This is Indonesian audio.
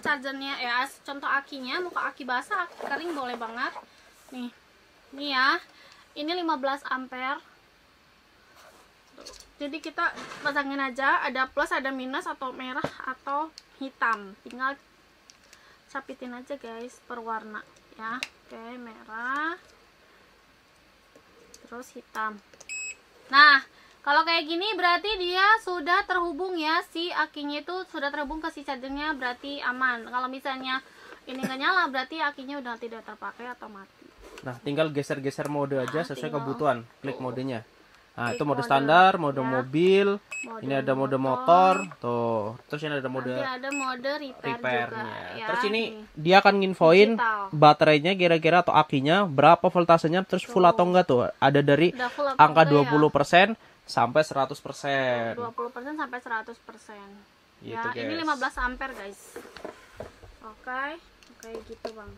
chargernya ya, contoh akinya, mau ke aki basah, aki kering boleh banget. Nih ya, ini 15 ampere. Jadi kita pasangin aja, ada plus, ada minus, atau merah atau hitam. Tinggal capitin aja guys per warna ya. Oke, merah, terus hitam. Nah, kalau kayak gini berarti dia sudah terhubung ya, si akinya itu sudah terhubung ke si chargernya, berarti aman. Kalau misalnya ini nggak nyala, berarti akinya udah tidak terpakai atau mati. Nah, tinggal geser-geser mode aja sesuai kebutuhan. Klik modenya. Nah, itu mode mode standar, mode ya. mobil, ini ada mode motor, tuh. Terus ini ada mode Nanti ada mode repair juga ya. Terus ini dia akan nginfoin baterainya kira-kira atau akinya berapa voltasenya, terus full atau enggak tuh. Ada dari angka 20% sampai 100%. 20% sampai 100%. Gitu, Ya, guys. ini 15 ampere guys. Oke, gitu Bang.